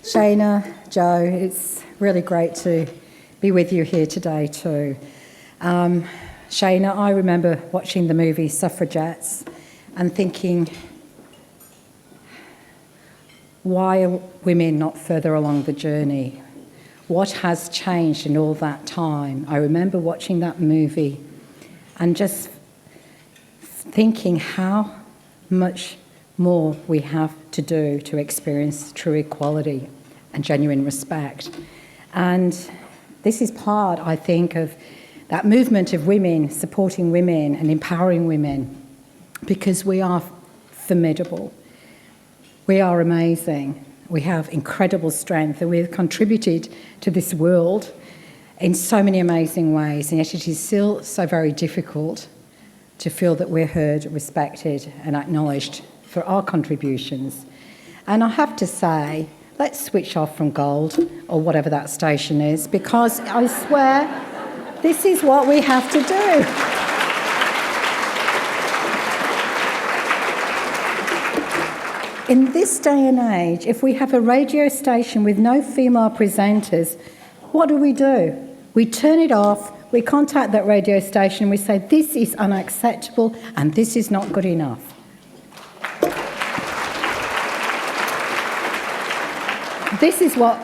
Shana, Joe, it's really great to be with you here today too. Shana, I remember watching the movie Suffragettes and thinking, why are women not further along the journey? What has changed in all that time? I remember watching that movie and just thinking how much more we have to do to experience true equality and genuine respect. And this is part, I think, of that movement of women, supporting women and empowering women, because we are formidable. We are amazing. We have incredible strength, and we've contributed to this world in so many amazing ways, and yet it is still so very difficult to feel that we're heard, respected and acknowledged for our contributions. And I have to say, let's switch off from Gold or whatever that station is, because I swear this is what we have to do. In this day and age, if we have a radio station with no female presenters, what do? We turn it off, we contact that radio station, we say, this is unacceptable and this is not good enough. This is what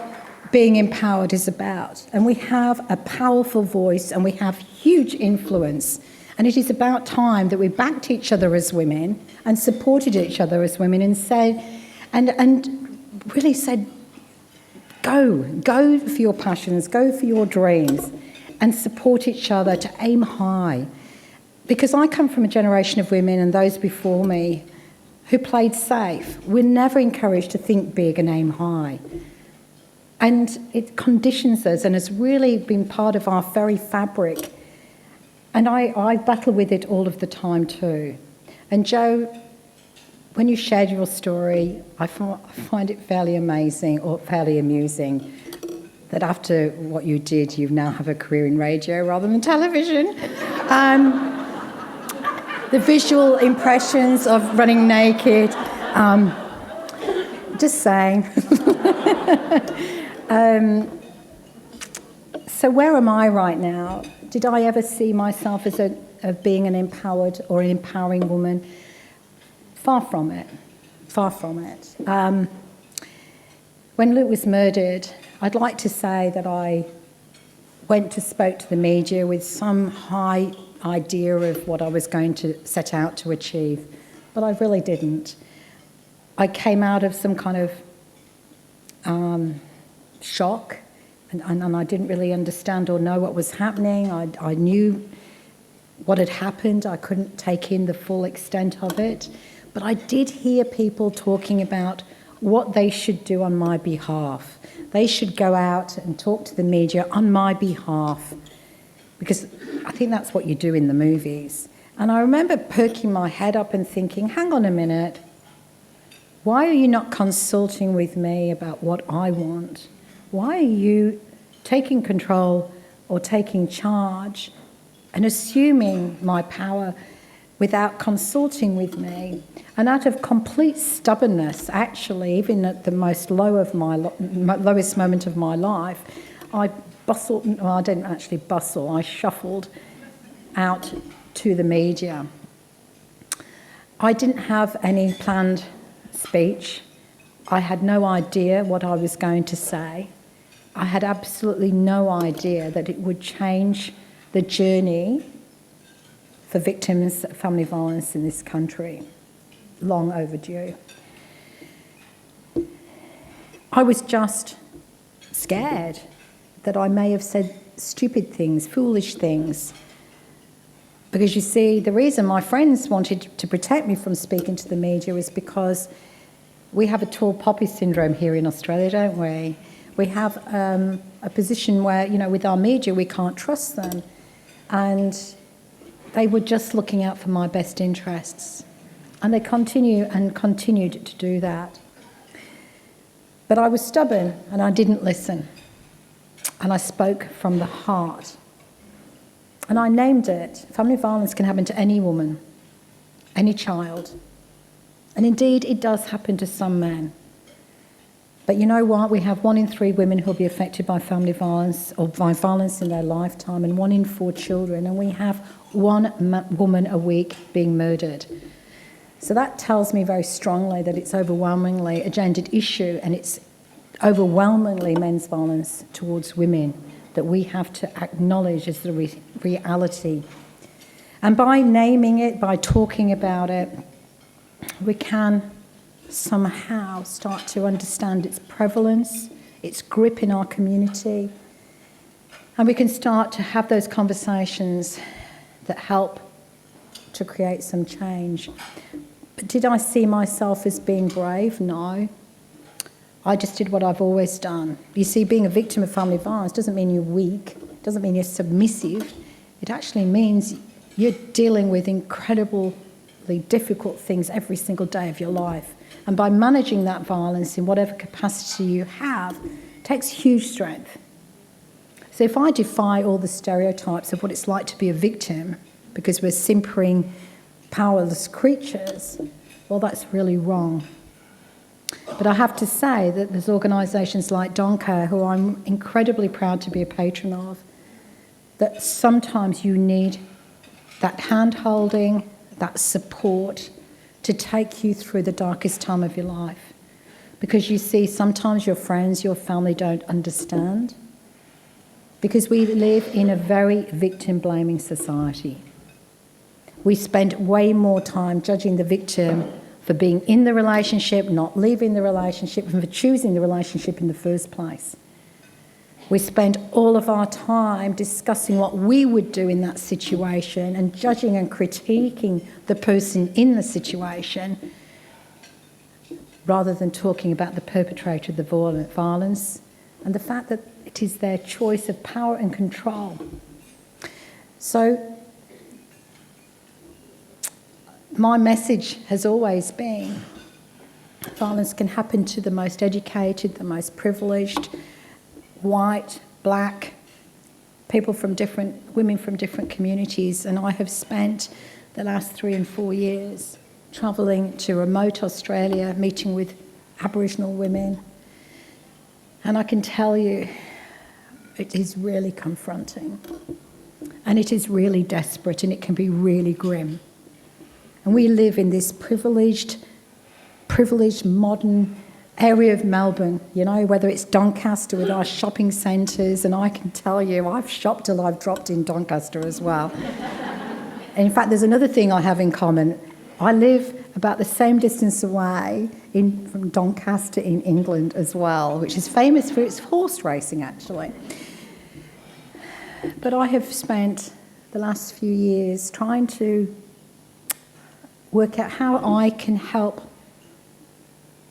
being empowered is about. And we have a powerful voice and we have huge influence. And it is about time that we backed each other as women and supported each other as women and said, and really said, go for your passions, go for your dreams, and support each other to aim high. Because I come from a generation of women and those before me who played safe. We're never encouraged to think big and aim high. And it conditions us and has really been part of our very fabric. And I battle with it all of the time too. And Joe, when you shared your story, I find it fairly amazing or fairly amusing that after what you did, you now have a career in radio rather than television. The visual impressions of running naked, just saying. So where am I right now? Did I ever see myself as being an empowered or an empowering woman? Far from it, far from it. When Luke was murdered, I'd like to say that I spoke to the media with some high idea of what I was going to set out to achieve, but I really didn't. I came out of some kind of shock, and I didn't really understand or know what was happening. I knew what had happened. I couldn't take in the full extent of it, but I did hear people talking about what they should do on my behalf. They should go out and talk to the media on my behalf, because I think that's what you do in the movies. And I remember perking my head up and thinking, hang on a minute, why are you not consulting with me about what I want? Why are you taking control or taking charge and assuming my power without consulting with me? And out of complete stubbornness, actually, even at the most lowest moment of my life, I didn't actually bustle, I shuffled out to the media. I didn't have any planned speech. I had no idea what I was going to say. I had absolutely no idea that it would change the journey for victims of family violence in this country. Long overdue. I was just scared that I may have said stupid things, foolish things. Because you see, the reason my friends wanted to protect me from speaking to the media is because we have a tall poppy syndrome here in Australia, don't we? We have a position where, with our media, we can't trust them. And they were just looking out for my best interests. And they continued to do that. But I was stubborn and I didn't listen. And I spoke from the heart. And I named it. Family violence can happen to any woman, any child. And indeed, it does happen to some men. But you know what? We have 1 in 3 women who will be affected by family violence or by violence in their lifetime, and 1 in 4 children, and we have 1 woman a week being murdered. So that tells me very strongly that it's overwhelmingly a gendered issue, and it's overwhelmingly men's violence towards women that we have to acknowledge as the reality. And by naming it, by talking about it, we can somehow start to understand its prevalence, its grip in our community, and we can start to have those conversations that help to create some change. But did I see myself as being brave? No. I just did what I've always done. You see, being a victim of family violence doesn't mean you're weak, doesn't mean you're submissive. It actually means you're dealing with incredibly difficult things every single day of your life. And by managing that violence in whatever capacity you have, takes huge strength. So if I defy all the stereotypes of what it's like to be a victim, because we're simpering, powerless creatures, well, that's really wrong. But I have to say that there's organisations like Doncare, who I'm incredibly proud to be a patron of, that sometimes you need that hand-holding, that support to take you through the darkest time of your life. Because you see, sometimes your friends, your family don't understand. Because we live in a very victim-blaming society. We spend way more time judging the victim for being in the relationship, not leaving the relationship, and for choosing the relationship in the first place. We spend all of our time discussing what we would do in that situation and judging and critiquing the person in the situation rather than talking about the perpetrator of the violence and the fact that it is their choice of power and control. So my message has always been violence can happen to the most educated, the most privileged, white, black, women from different communities, and I have spent the last 3 and 4 years travelling to remote Australia, meeting with Aboriginal women, and I can tell you it is really confronting, and it is really desperate, and it can be really grim. And we live in this privileged modern area of Melbourne, you know, whether it's Doncaster with our shopping centres, and I can tell you, I've shopped till I've dropped in Doncaster as well. And in fact, there's another thing I have in common. I live about the same distance away from Doncaster in England as well, which is famous for its horse racing, actually. But I have spent the last few years trying to work out how I can help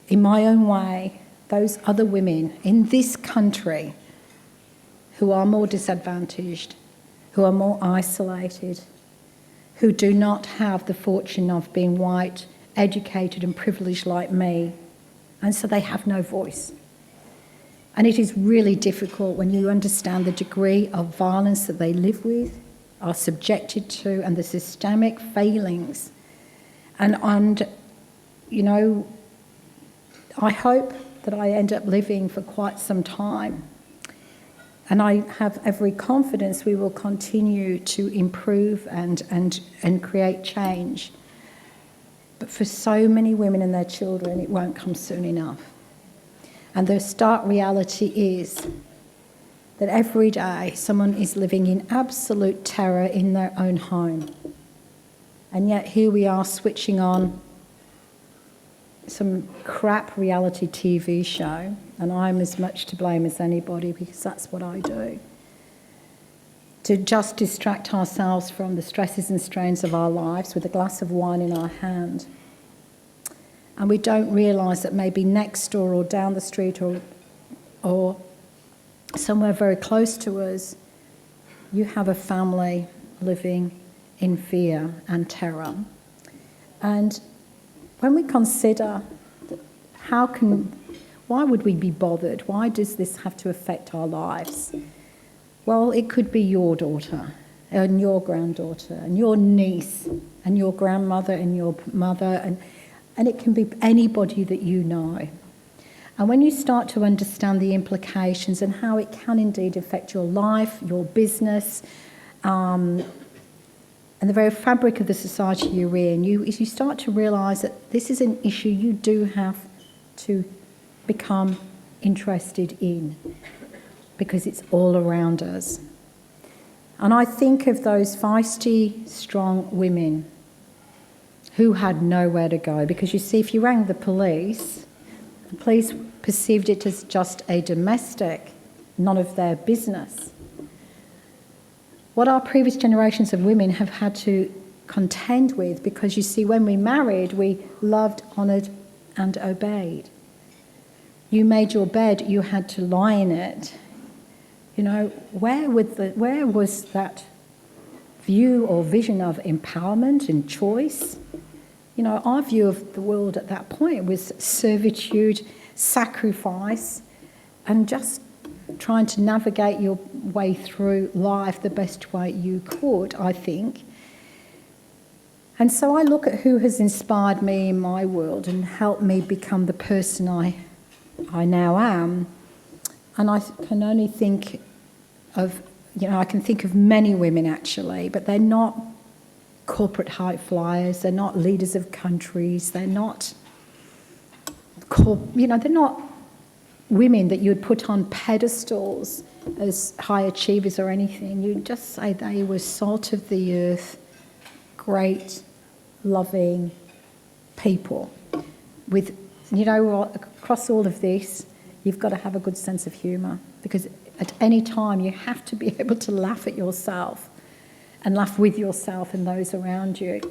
in my own way those other women in this country who are more disadvantaged, who are more isolated, who do not have the fortune of being white, educated and privileged like me, and so they have no voice. And it is really difficult when you understand the degree of violence that they live with, are subjected to, and the systemic failings. And you know, I hope that I end up living for quite some time. And I have every confidence we will continue to improve and create change. But for so many women and their children, it won't come soon enough. And the stark reality is that every day someone is living in absolute terror in their own home. And yet here we are switching on some crap reality TV show, and I'm as much to blame as anybody because that's what I do, to just distract ourselves from the stresses and strains of our lives with a glass of wine in our hand. And we don't realise that maybe next door or down the street or somewhere very close to us, you have a family living in fear and terror. And when we consider why would we be bothered? Why does this have to affect our lives? Well, it could be your daughter and your granddaughter and your niece and your grandmother and your mother, and it can be anybody that you know. And when you start to understand the implications and how it can indeed affect your life, your business, and the very fabric of the society you're in, you start to realise that this is an issue you do have to become interested in, because it's all around us. And I think of those feisty, strong women who had nowhere to go. Because you see, if you rang the police perceived it as just a domestic, none of their business. What our previous generations of women have had to contend with, because you see, when we married, we loved, honoured and obeyed. You made your bed, you had to lie in it. You know, where was that view or vision of empowerment and choice? You know, our view of the world at that point was servitude, sacrifice, and just trying to navigate your way through life the best way you could, I think. And so I look at who has inspired me in my world and helped me become the person I now am. And I can only think of, I can think of many women actually, but they're not corporate high flyers, they're not leaders of countries, they're not, they're not women that you would put on pedestals as high achievers or anything. You'd just say they were salt of the earth, great, loving people. With, across all of this, you've got to have a good sense of humour, because at any time you have to be able to laugh at yourself and laugh with yourself and those around you.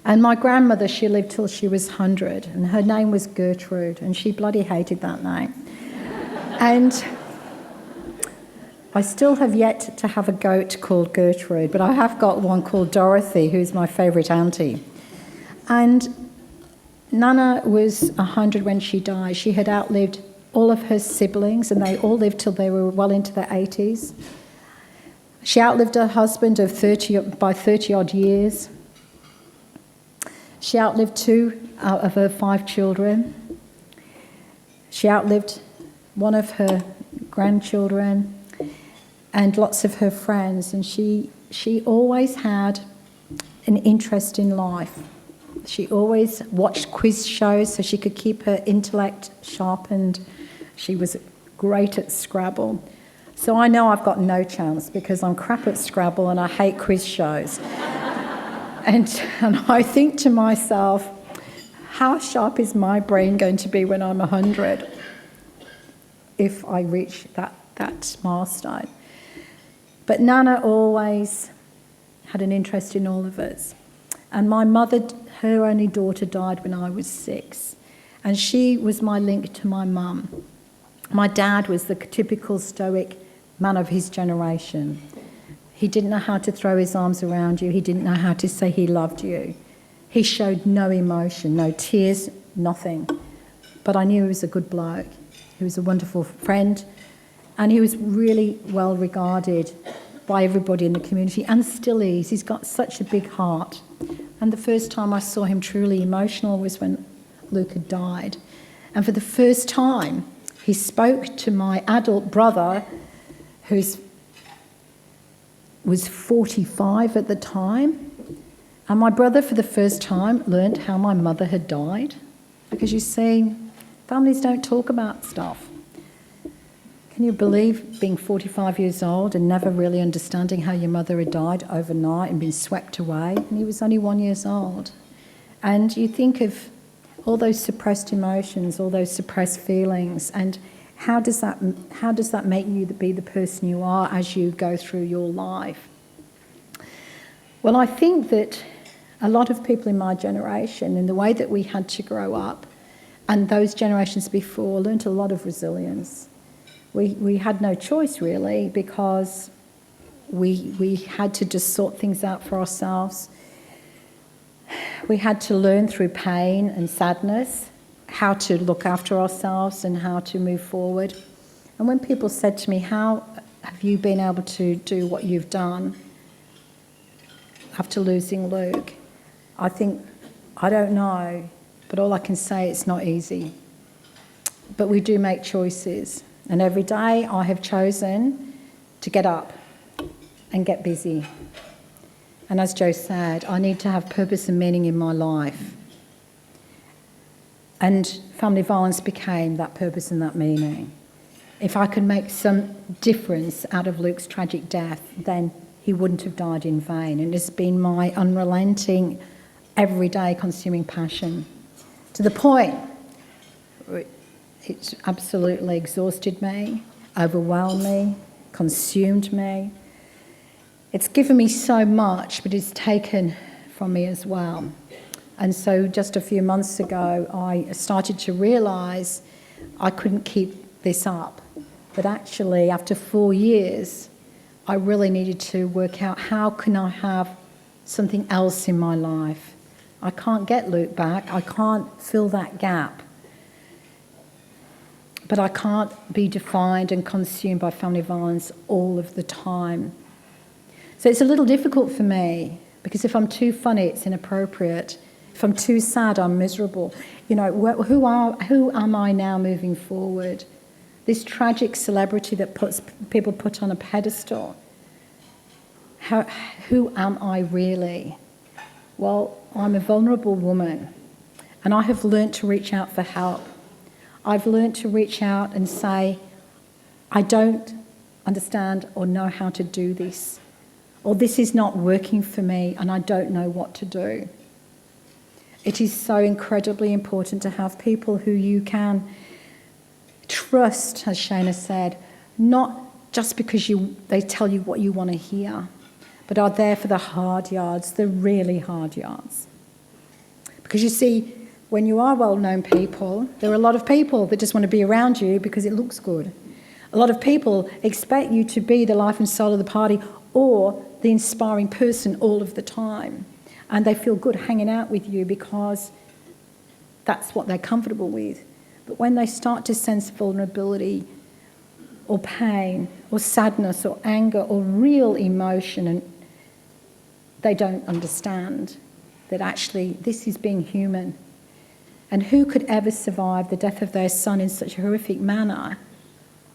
And my grandmother, she lived till she was 100, and her name was Gertrude, and she bloody hated that name. And I still have yet to have a goat called Gertrude, but I have got one called Dorothy, who's my favourite auntie. And Nana was 100 when she died. She had outlived all of her siblings, and they all lived till they were well into their 80s. She outlived her husband by 30-odd years. She outlived 2 out of her 5 children. She outlived one of her grandchildren and lots of her friends. And she always had an interest in life. She always watched quiz shows so she could keep her intellect sharpened. She was great at Scrabble. So I know I've got no chance, because I'm crap at Scrabble and I hate quiz shows. And I think to myself, how sharp is my brain going to be when I'm 100 if I reach that milestone? But Nana always had an interest in all of us. And my mother, her only daughter, died when I was 6. And she was my link to my mum. My dad was the typical stoic man of his generation. He didn't know how to throw his arms around you. He didn't know how to say he loved you. He showed no emotion, no tears, nothing. But I knew he was a good bloke. He was a wonderful friend. And he was really well regarded by everybody in the community, and still is. He's got such a big heart. And the first time I saw him truly emotional was when Luke had died. And for the first time, he spoke to my adult brother, who was 45 at the time. And my brother, for the first time, learnt how my mother had died. Because you see, families don't talk about stuff. Can you believe being 45 years old and never really understanding how your mother had died overnight and been swept away? And he was only 1 year old. And you think of all those suppressed emotions, all those suppressed feelings, and how does that make you be the person you are as you go through your life? Well, I think that a lot of people in my generation, in the way that we had to grow up, and those generations before, learnt a lot of resilience. We had no choice, really, because we had to just sort things out for ourselves. We had to learn through pain and sadness how to look after ourselves and how to move forward. And when people said to me, how have you been able to do what you've done after losing Luke? I think, I don't know, but all I can say, it's not easy. But we do make choices. And every day I have chosen to get up and get busy. And as Joe said, I need to have purpose and meaning in my life. And family violence became that purpose and that meaning. If I could make some difference out of Luke's tragic death, then he wouldn't have died in vain. And it's been my unrelenting, everyday consuming passion, to the point it's absolutely exhausted me, overwhelmed me, consumed me. It's given me so much, but it's taken from me as well. And so just a few months ago, I started to realise I couldn't keep this up. But actually, after 4 years, I really needed to work out how can I have something else in my life. I can't get Luke back. I can't fill that gap. But I can't be defined and consumed by family violence all of the time. So it's a little difficult for me, because if I'm too funny, it's inappropriate. If I'm too sad, I'm miserable. You know, who am I now moving forward? This tragic celebrity that people put on a pedestal. Who am I really? Well, I'm a vulnerable woman, and I have learnt to reach out for help. I've learnt to reach out and say, I don't understand or know how to do this, or this is not working for me and I don't know what to do. It is so incredibly important to have people who you can trust, as Shana said, not just because they tell you what you want to hear, but are there for the hard yards, the really hard yards. Because you see, when you are well-known people, there are a lot of people that just want to be around you because it looks good. A lot of people expect you to be the life and soul of the party or the inspiring person all of the time. And they feel good hanging out with you because that's what they're comfortable with. But when they start to sense vulnerability or pain or sadness or anger or real emotion, and they don't understand that actually this is being human. And who could ever survive the death of their son in such a horrific manner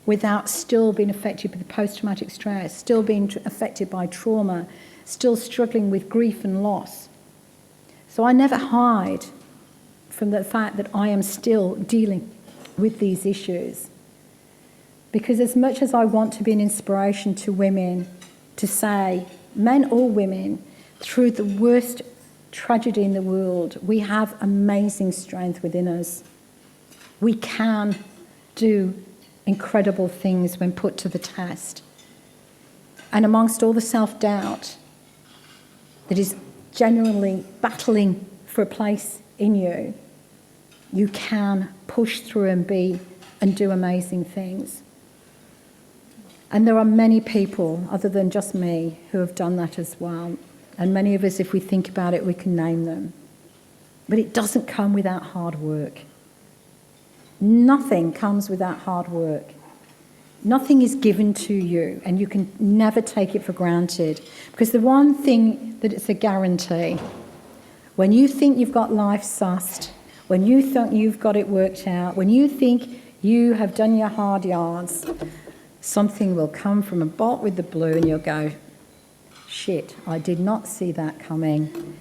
without still being affected by the post-traumatic stress, still being affected by trauma, still struggling with grief and loss? So I never hide from the fact that I am still dealing with these issues. Because as much as I want to be an inspiration to women, to say, men or women, through the worst tragedy in the world, we have amazing strength within us. We can do incredible things when put to the test. And amongst all the self-doubt that is genuinely battling for a place in you, you can push through and be and do amazing things. And there are many people, other than just me, who have done that as well. And many of us, if we think about it, we can name them. But it doesn't come without hard work. Nothing comes without hard work. Nothing is given to you, and you can never take it for granted. Because the one thing that it's a guarantee, when you think you've got life sussed, when you think you've got it worked out, when you think you have done your hard yards, something will come from a bolt with the blue and you'll go, shit, I did not see that coming.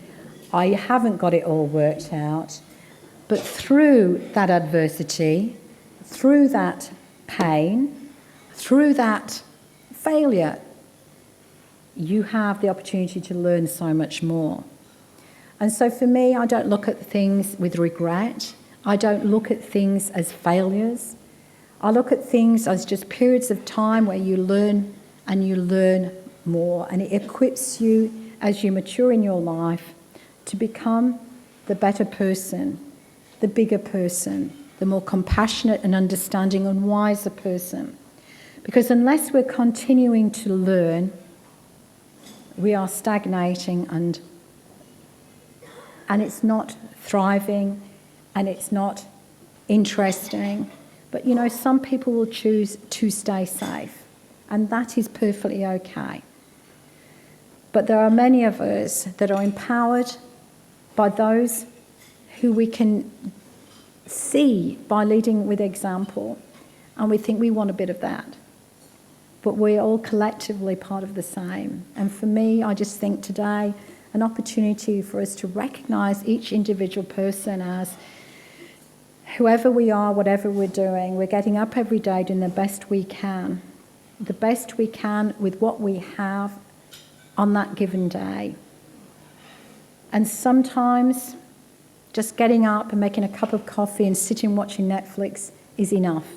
I haven't got it all worked out. But through that adversity, through that pain, through that failure, you have the opportunity to learn so much more. And so for me, I don't look at things with regret. I don't look at things as failures. I look at things as just periods of time where you learn and you learn more, and it equips you as you mature in your life to become the better person, the bigger person, the more compassionate and understanding and wiser person. Because unless we're continuing to learn, we are stagnating and it's not thriving and it's not interesting. But you know, some people will choose to stay safe, and that is perfectly okay. But there are many of us that are empowered by those who we can see by leading with example, and we think we want a bit of that. But we're all collectively part of the same. And for me, I just think today, an opportunity for us to recognise each individual person as whoever we are, whatever we're doing, we're getting up every day doing the best we can with what we have on that given day. And sometimes just getting up and making a cup of coffee and sitting watching Netflix is enough.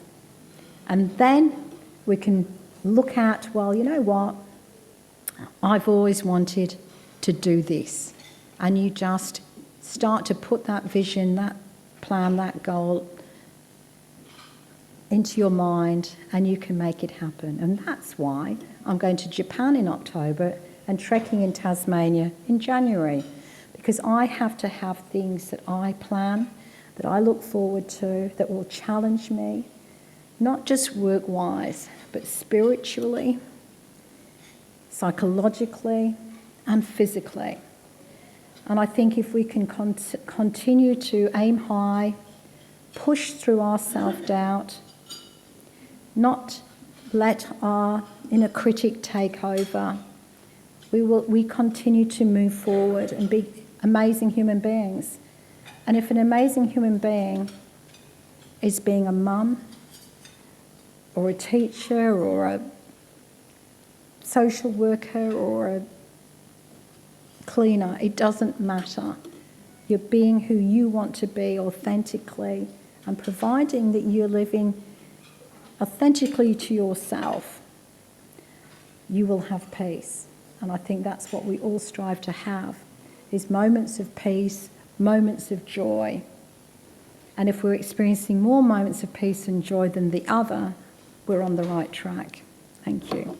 And then we can look at, well, you know what? I've always wanted to do this. And you just start to put that vision, that plan, that goal into your mind, and you can make it happen. And that's why I'm going to Japan in October and trekking in Tasmania in January, because I have to have things that I plan, that I look forward to, that will challenge me, not just work-wise, but spiritually, psychologically, and physically. And I think if we can continue to aim high, push through our self-doubt, not let our inner critic take over, we continue to move forward and be amazing human beings. And if an amazing human being is being a mum or a teacher or a social worker or a cleaner, it doesn't matter. You're being who you want to be authentically, and providing that you're living authentically to yourself, you will have peace. And I think that's what we all strive to have, is moments of peace, moments of joy. And if we're experiencing more moments of peace and joy than the other, we're on the right track. Thank you.